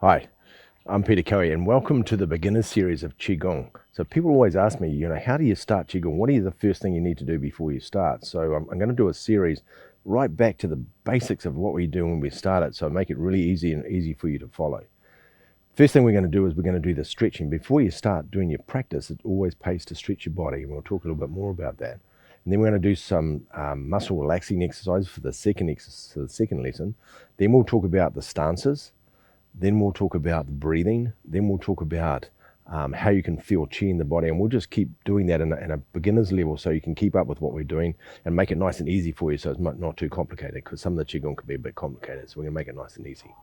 Hi, I'm Peter Cowie and welcome to the beginner series of Qigong. So people always ask me, how do you start Qigong? What is the first thing you need to do before you start? So I'm going to do a series right back to the basics of what we do when we start it, so make it really easy for you to follow. First thing we're going to do is we're going to do the stretching. Before you start doing your practice, it always pays to stretch your body, and we'll talk a little bit more about that. And then we're going to do some muscle relaxing exercises for the second lesson. Then we'll talk about the stances. Then we'll talk about the breathing. Then we'll talk about how you can feel chi in the body. And we'll just keep doing that in a beginner's level so you can keep up with what we're doing and make it nice and easy for you so it's not too complicated, because some of the Qigong can be a bit complicated. So we're going to make it nice and easy.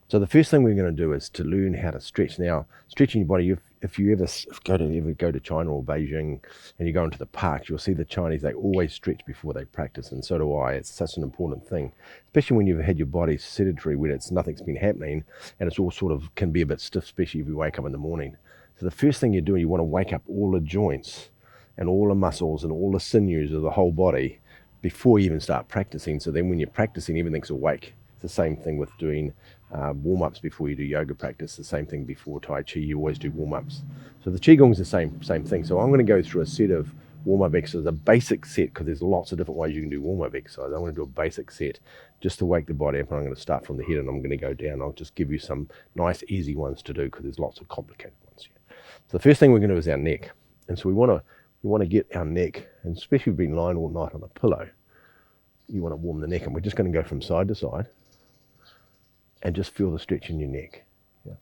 So the first thing we're going to do is to learn how to stretch. Now, stretching your body, if you ever go to China or Beijing and you go into the parks, you'll see the Chinese, they always stretch before they practice, and so do I. It's such an important thing, especially when you've had your body sedentary, when nothing's been happening, and it's all sort of can be a bit stiff, especially if you wake up in the morning. So the first thing you do, you want to wake up all the joints and all the muscles and all the sinews of the whole body before you even start practicing. So then when you're practicing, everything's awake. It's the same thing with doing warm-ups before you do yoga practice. The same thing before Tai Chi, you always do warm-ups. So the Qigong is the same thing. So I'm going to go through a set of warm-up exercises, a basic set, because there's lots of different ways you can do warm-up exercise. I'm going to do a basic set just to wake the body up, and I'm going to start from the head and I'm going to go down. I'll just give you some nice easy ones to do because there's lots of complicated ones here. So the first thing we're going to do is our neck. And so we want to get our neck, and especially if you've been lying all night on a pillow, you want to warm the neck, and we're just going to go from side to side and just feel the stretch in your neck. Yeah.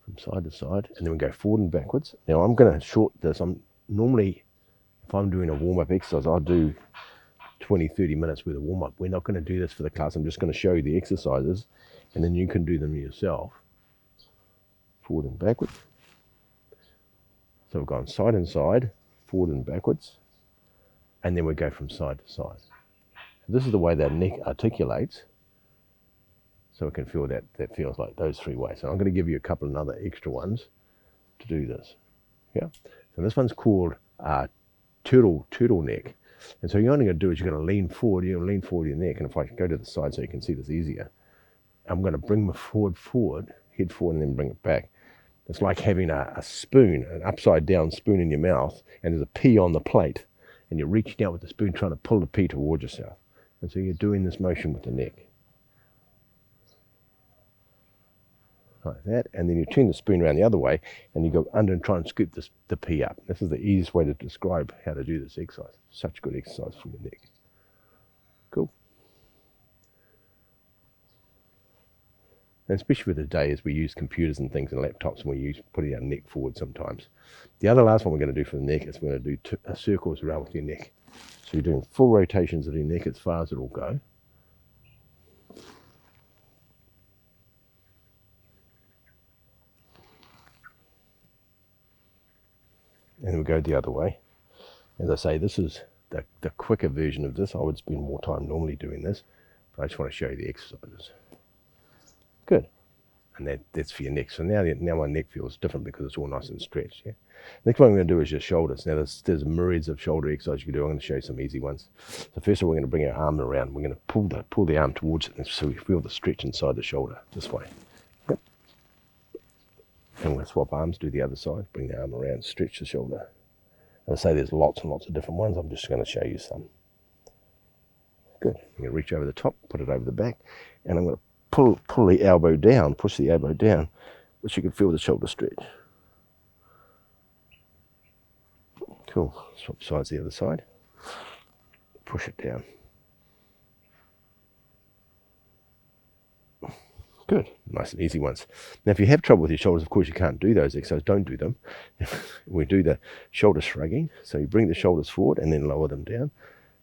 From side to side, and then we go forward and backwards. Now I'm going to short this. Normally, if I'm doing a warm-up exercise, I'll do 20-30 minutes with a warm-up. We're not going to do this for the class. I'm just going to show you the exercises, and then you can do them yourself. Forward and backwards. So we've gone side and side, forward and backwards, and then we go from side to side. This is the way that neck articulates, so we can feel that feels like those three ways. So I'm going to give you a couple of other extra ones to do this. Yeah. So this one's called turtle neck. And so you're only going to do is you're going to lean forward. You're going to lean forward your neck. And if I go to the side so you can see this easier, I'm going to bring my forward, head forward, and then bring it back. It's like having a spoon, an upside down spoon in your mouth, and there's a pea on the plate, and you're reaching out with the spoon trying to pull the pea towards yourself. And so you're doing this motion with the neck. Like that, and then you turn the spoon around the other way and you go under and try and scoop the pea up. This is the easiest way to describe how to do this exercise. Such good exercise for your neck. Cool. And especially with the day, as we use computers and things and laptops, and we use putting our neck forward sometimes. The other last one we're going to do for the neck is we're going to do circles around with your neck. So you're doing full rotations of your neck as far as it will go. And we go the other way. As I say, this is the quicker version of this. I would spend more time normally doing this, but I just want to show you the exercises. Good. And that's for your neck. So now my neck feels different because it's all nice and stretched. Yeah. Next one I'm going to do is your shoulders. Now there's myriads of shoulder exercises you can do. I'm going to show you some easy ones. So first of all, we're going to bring our arm around. We're going to pull the arm towards it, so we feel the stretch inside the shoulder this way. Yep. And we'll swap arms, do the other side, bring the arm around, stretch the shoulder. As I say, there's lots and lots of different ones. I'm just going to show you some. Good. I'm going to reach over the top, put it over the back, and I'm going to pull the elbow down, push the elbow down, which you can feel the shoulder stretch. Cool. Swap sides the other side. Push it down. Good. Nice and easy ones. Now, if you have trouble with your shoulders, of course, you can't do those exercises. Don't do them. We do the shoulder shrugging. So you bring the shoulders forward and then lower them down.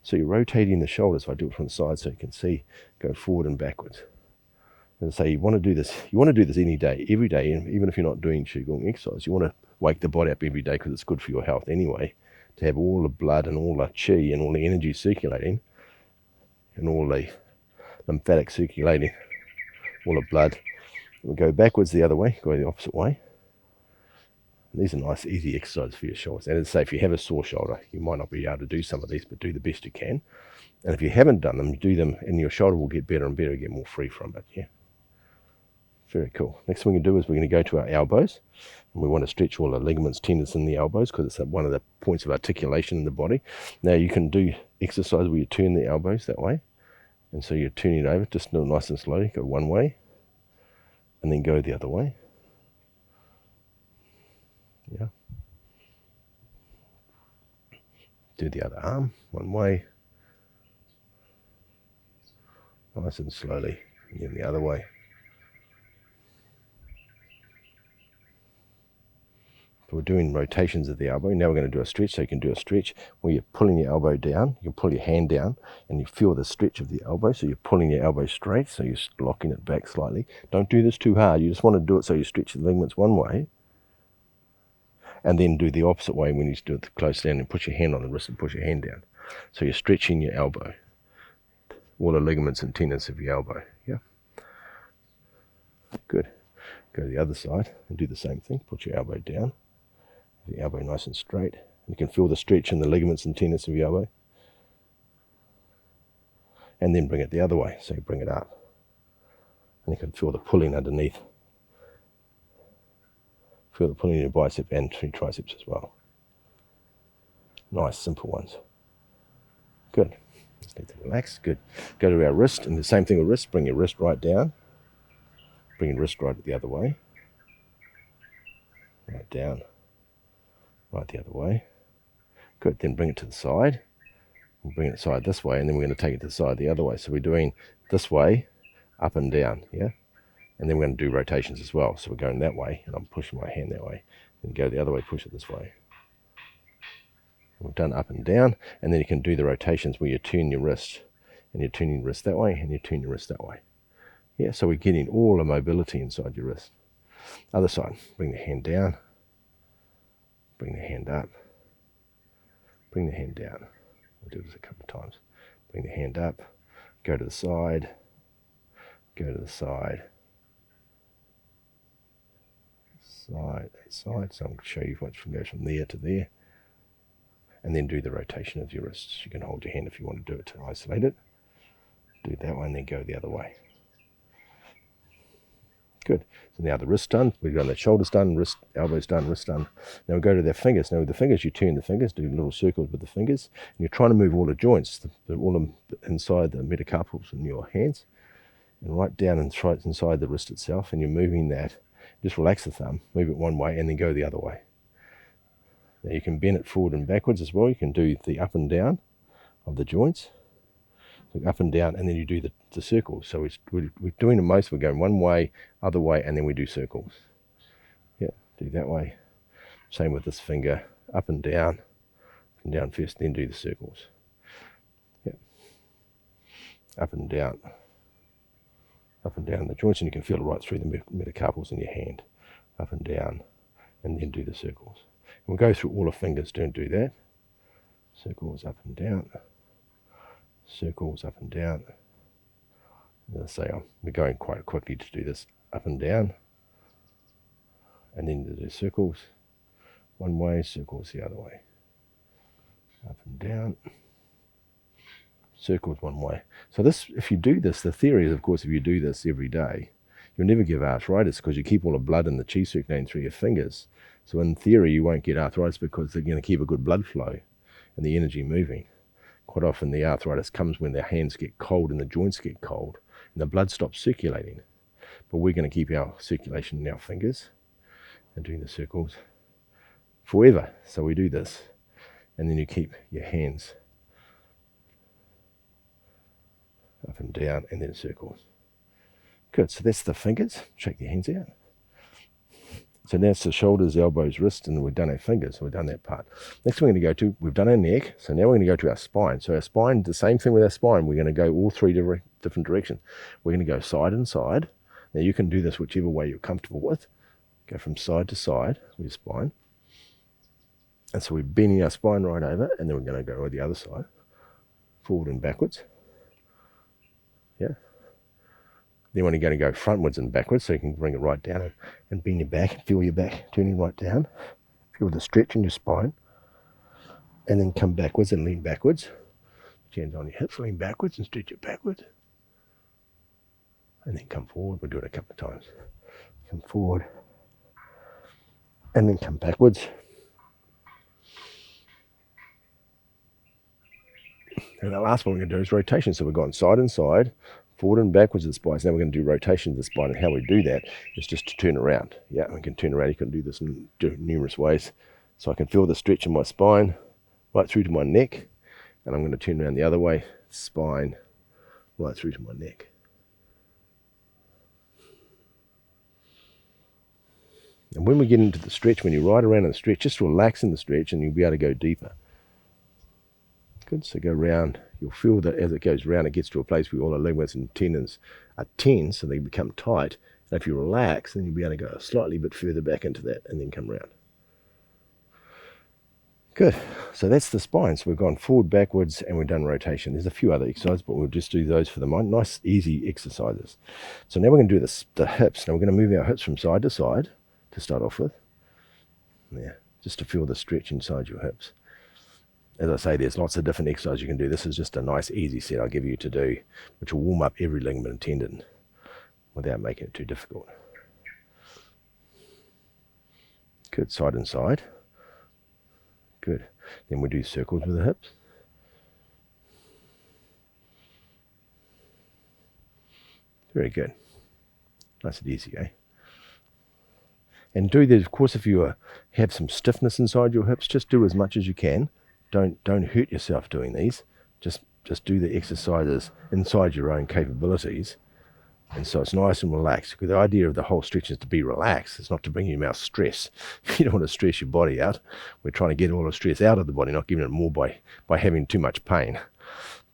So you're rotating the shoulders. If I do it from the side so you can see, go forward and backwards. And so you want to do this. You want to do this any day, every day, and even if you're not doing Qigong exercise, you want to wake the body up every day because it's good for your health anyway, to have all the blood and all the chi and all the energy circulating and all the lymphatic circulating, all the blood. We'll go backwards the other way, go the opposite way. And these are nice, easy exercises for your shoulders. And as I say, if you have a sore shoulder, you might not be able to do some of these, but do the best you can. And if you haven't done them, do them, and your shoulder will get better and better, get more free from it. Yeah. Very cool. Next thing we can do is we're going to go to our elbows. And we want to stretch all the ligaments, tendons in the elbows because it's one of the points of articulation in the body. Now you can do exercise where you turn the elbows that way. And so you're turning it over, just do it nice and slowly. Go one way and then go the other way. Yeah. Do the other arm, one way. Nice and slowly. And then the other way. So we're doing rotations of the elbow. Now we're going to do a stretch. So you can do a stretch where you're pulling your elbow down. You can pull your hand down and you feel the stretch of the elbow. So you're pulling your elbow straight. So you're locking it back slightly. Don't do this too hard. You just want to do it so you stretch the ligaments one way. And then do the opposite way when you do it close down and put your hand on the wrist and push your hand down. So you're stretching your elbow. All the ligaments and tendons of your elbow. Yeah. Good. Go to the other side and do the same thing. Put your elbow down. The elbow nice and straight. You can feel the stretch in the ligaments and tendons of your elbow. And then bring it the other way. So you bring it up. And you can feel the pulling underneath. Feel the pulling in your bicep and your triceps as well. Nice, simple ones. Good. Just need to relax. Good. Go to our wrist, and the same thing with wrist. Bring your wrist right down. Bring your wrist right the other way. Right down. Right the other way. Good. Then bring it to the side. We'll bring it side this way, and then we're going to take it to the side the other way. So we're doing this way, up and down, yeah? And then we're going to do rotations as well. So we're going that way, and I'm pushing my hand that way. Then go the other way, push it this way. We've done up and down, and then you can do the rotations where you turn your wrist, and you're turning your wrist that way, and you turn your wrist that way. Yeah, so we're getting all the mobility inside your wrist. Other side, bring the hand down, bring the hand up, bring the hand down. We'll do this a couple of times. Bring the hand up, go to the side, go to the side, side, side. So I'm going to show you which one goes from there to there. And then do the rotation of your wrists. You can hold your hand if you want to do it to isolate it. Do that one, then go the other way. Good. So now the wrist's done. We've got the shoulders done, wrist, elbows done, wrist done. Now we go to the fingers. Now with the fingers, you turn the fingers, do little circles with the fingers, and you're trying to move all the joints, all them inside the metacarpals in your hands, and right down and right inside the wrist itself, and you're moving that. Just relax the thumb, move it one way, and then go the other way. Now you can bend it forward and backwards as well. You can do the up and down of the joints. So up and down, and then you do the circles. So we're doing the most. We're going one way, other way, and then we do circles. Yeah, do that way. Same with this finger, up and down first, then do the circles. Yeah, up and down the joints, and you can feel it right through the metacarpals in your hand. Up and down, and then do the circles. We'll go through all the fingers, don't do that. Circles up and down. Circles up and down. Let's say we're going quite quickly to do this up and down. And then do circles one way, circles the other way. Up and down. Circles one way. So this, if you do this, the theory is, of course, if you do this every day, you'll never get arthritis because you keep all the blood and the chi circulating through your fingers. So in theory, you won't get arthritis because they're going to keep a good blood flow and the energy moving. Quite often the arthritis comes when the hands get cold and the joints get cold and the blood stops circulating. But we're going to keep our circulation in our fingers and doing the circles forever. So we do this, and then you keep your hands up and down and then circles. Good, so that's the fingers. Shake your hands out. So now it's the shoulders, elbows, wrists, and we've done our fingers, so we've done that part. Next we're going to go to, we've done our neck, so now we're going to go to our spine. So our spine, the same thing with our spine, we're going to go all three different directions. We're going to go side and side. Now you can do this whichever way you're comfortable with. Go from side to side with your spine. And so we're bending our spine right over, and then we're going to go to the other side, forward and backwards. Yeah. Then when you're going to go frontwards and backwards, so you can bring it right down and bend your back, feel your back turning right down, feel the stretch in your spine, and then come backwards and lean backwards. Hands on your hips, lean backwards and stretch it backwards. And then come forward. We'll do it a couple of times. come forward, and then come backwards. And the last one we're going to do is rotation. So we've gone side and side, forward and backwards of the spine. So now we're going to do rotation of the spine, and how we do that is just to turn around. Yeah, we can turn around. You can do this in numerous ways. So I can feel the stretch in my spine right through to my neck, and I'm going to turn around the other way, spine right through to my neck. And when we get into the stretch, when you ride around in the stretch, just relax in the stretch and you'll be able to go deeper. Good, so go round. You'll feel that as it goes round, it gets to a place where all the ligaments and tendons are tense, so they become tight. And if you relax, then you'll be able to go a slightly bit further back into that and then come round. Good, so that's the spine. So we've gone forward, backwards, and we've done rotation. There's a few other exercises, but we'll just do those for the mind. Nice, easy exercises. So now we're going to do the hips. Now we're going to move our hips from side to side to start off with. Yeah, just to feel the stretch inside your hips. As I say, there's lots of different exercises you can do. This is just a nice, easy set I'll give you to do, which will warm up every ligament and tendon without making it too difficult. Good, side and side. Good. Then we do circles with the hips. Very good. Nice and easy, eh? And do this, of course, if you have some stiffness inside your hips, just do as much as you can. Don't hurt yourself doing these. Just do the exercises inside your own capabilities. And so it's nice and relaxed. Because the idea of the whole stretch is to be relaxed. It's not to bring you out stress. You don't want to stress your body out. We're trying to get all the stress out of the body, not giving it more by having too much pain.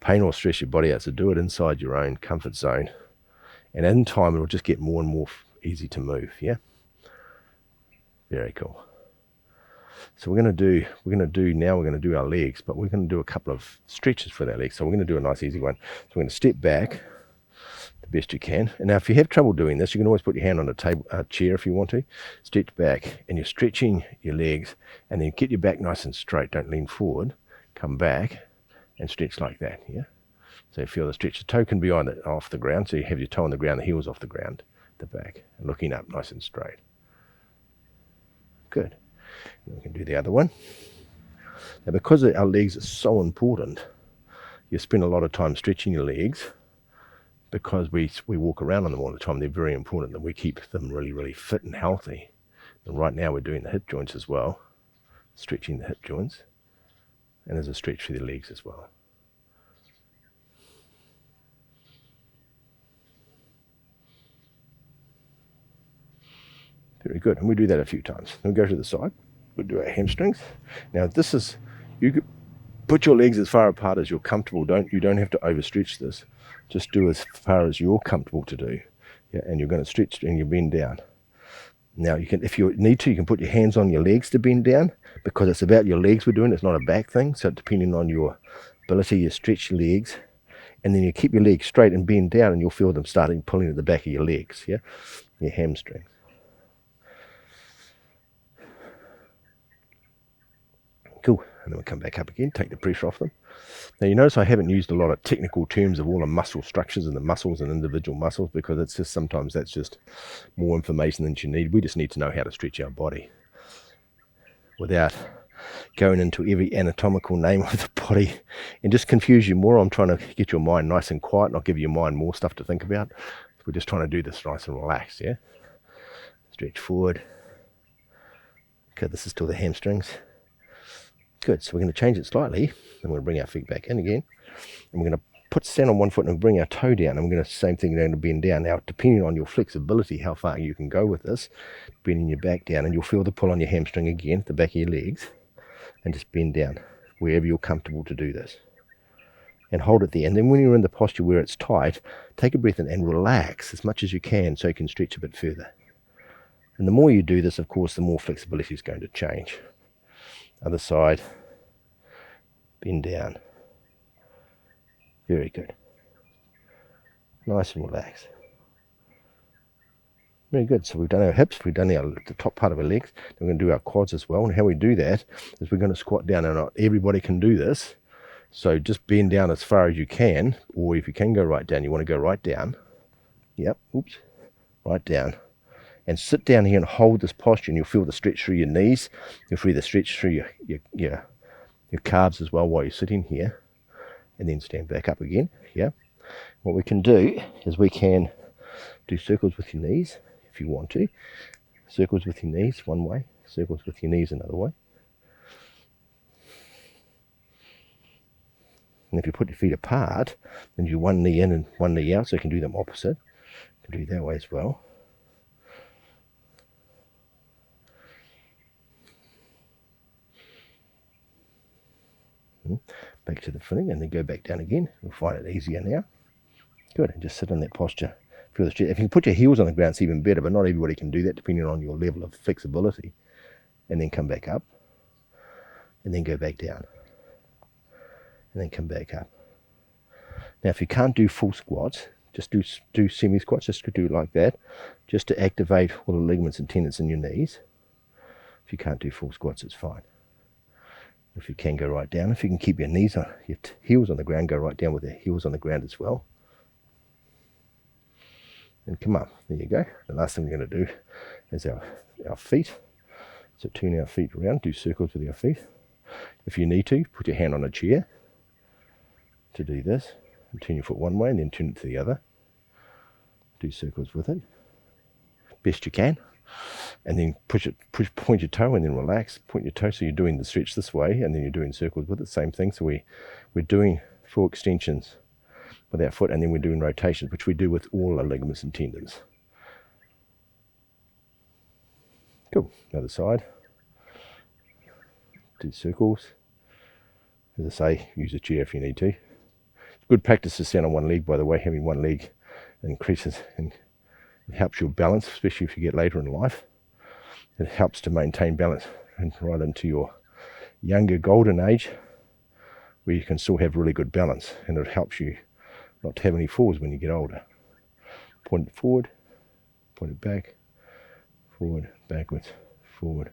Pain will stress your body out, so do it inside your own comfort zone. And in time, it'll just get more and more easy to move, yeah? Very cool. So we're going to do our legs, but we're going to do a couple of stretches for our legs. So we're going to do a nice easy one. So we're going to step back the best you can. And now if you have trouble doing this, you can always put your hand on a chair if you want to. Stretch back, and you're stretching your legs, and then get your back nice and straight. Don't lean forward. Come back and stretch like that, yeah? So you feel the stretch. The toe can be off the ground, so you have your toe on the ground, the heel's off the ground, the back, and looking up nice and straight. Good. And we can do the other one. Now, because our legs are so important, you spend a lot of time stretching your legs because we walk around on them all the time. They're very important that we keep them really, really fit and healthy. And right now we're doing the hip joints as well, stretching the hip joints, and there's a stretch for the legs as well. Very good, and we do that a few times. Then we go to the side, we'll do our hamstrings. Now this is, you could put your legs as far apart as you're comfortable. You don't have to overstretch this. Just do as far as you're comfortable to do. Yeah, and you're going to stretch and you bend down. Now you can, if you need to, you can put your hands on your legs to bend down, because it's about your legs we're doing, it's not a back thing. So depending on your ability, you stretch your legs, and then you keep your legs straight and bend down, and you'll feel them starting pulling at the back of your legs, yeah, your hamstrings. Cool, and then we'll come back up again, take the pressure off them. Now you notice I haven't used a lot of technical terms of all the muscle structures and the muscles and individual muscles, because it's just sometimes that's just more information than you need. We just need to know how to stretch our body without going into every anatomical name of the body and just confuse you more. I'm trying to get your mind nice and quiet, not give your mind more stuff to think about. We're just trying to do this nice and relaxed, yeah? Stretch forward. Okay, this is still the hamstrings. Good, so we're going to change it slightly, and we're going to bring our feet back in again, and we're going to stand on one foot and bring our toe down, and we're going to same thing, we're going to bend down. Now, depending on your flexibility, how far you can go with this, bending your back down, and you'll feel the pull on your hamstring again at the back of your legs, and just bend down wherever you're comfortable to do this, and hold it there. And then when you're in the posture where it's tight, take a breath in and relax as much as you can so you can stretch a bit further. And the more you do this, of course, the more flexibility is going to change. Other side, bend down. Very good. Nice and relaxed. Very good. So we've done our hips, we've done the top part of our legs. We're going to do our quads as well. And how we do that is we're going to squat down. And not everybody can do this. So just bend down as far as you can, or if you can go right down, you want to go right down. Yep, oops, right down. and sit down here and hold this posture, and you'll feel the stretch through your knees. You'll feel the stretch through your calves as well while you're sitting here, and then stand back up again. Yeah. What we can do is we can do circles with your knees if you want to. Circles with your knees one way, circles with your knees another way. And if you put your feet apart, then you one knee in and one knee out, so you can do them opposite. You can do that way as well. Back to the footing, and then go back down again. You'll find it easier now. Good, and just sit in that posture. Feel the stretch. If you can put your heels on the ground, it's even better, but not everybody can do that depending on your level of flexibility. And then come back up, and then go back down, and then come back up. Now, if you can't do full squats, just do semi-squats, just do it like that, just to activate all the ligaments and tendons in your knees. If you can't do full squats, it's fine. If you can, go right down. If you can keep your knees on, your heels on the ground, go right down with the heels on the ground as well. And come up. There you go. The last thing we're going to do is our feet. So turn our feet around, do circles with our feet. If you need to, put your hand on a chair to do this. And turn your foot one way and then turn it to the other. Do circles with it. Best you can. And then point your toe and then relax. Point your toe, so you're doing the stretch this way, and then you're doing circles with it. Same thing. So we're doing full extensions with our foot, and then we're doing rotations, which we do with all our ligaments and tendons. Cool. Other side. Do circles. As I say, use a chair if you need to. It's good practice to stand on one leg, by the way. Having one leg increases and it helps your balance, especially if you get later in life. It helps to maintain balance and right into your younger golden age, where you can still have really good balance, and it helps you not to have any falls when you get older. Point it forward, point it back, forward, backwards, forward,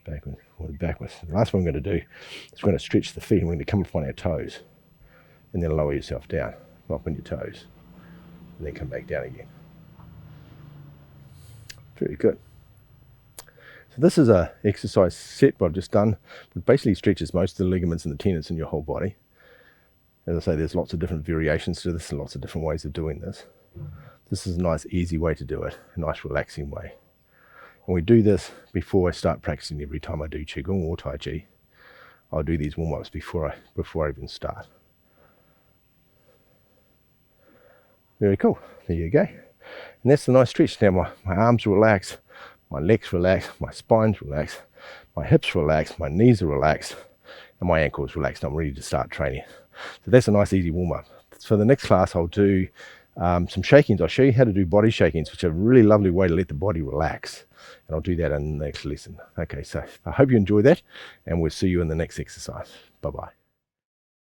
backwards, forward, backwards. The last one we're going to do is we're going to stretch the feet, and we're going to come up on our toes, and then lower yourself down, up on your toes, and then come back down again. Very good. So this is a exercise set what I've just done. It basically stretches most of the ligaments and the tendons in your whole body. As I say, there's lots of different variations to this and lots of different ways of doing this. This is a nice, easy way to do it, a nice, relaxing way. And we do this before I start practicing. Every time I do Qigong or Tai Chi, I'll do these warm-ups before I even start. Very cool. There you go. And that's the nice stretch. Now my arms relax, my legs relax, my spine's relaxed, my hips relaxed, my knees are relaxed, and my ankles relaxed. I'm ready to start training. So that's a nice easy warm-up. So the next class I'll do some shakings. I'll show you how to do body shakings, which are a really lovely way to let the body relax. And I'll do that in the next lesson. Okay, so I hope you enjoy that, and we'll see you in the next exercise. Bye-bye.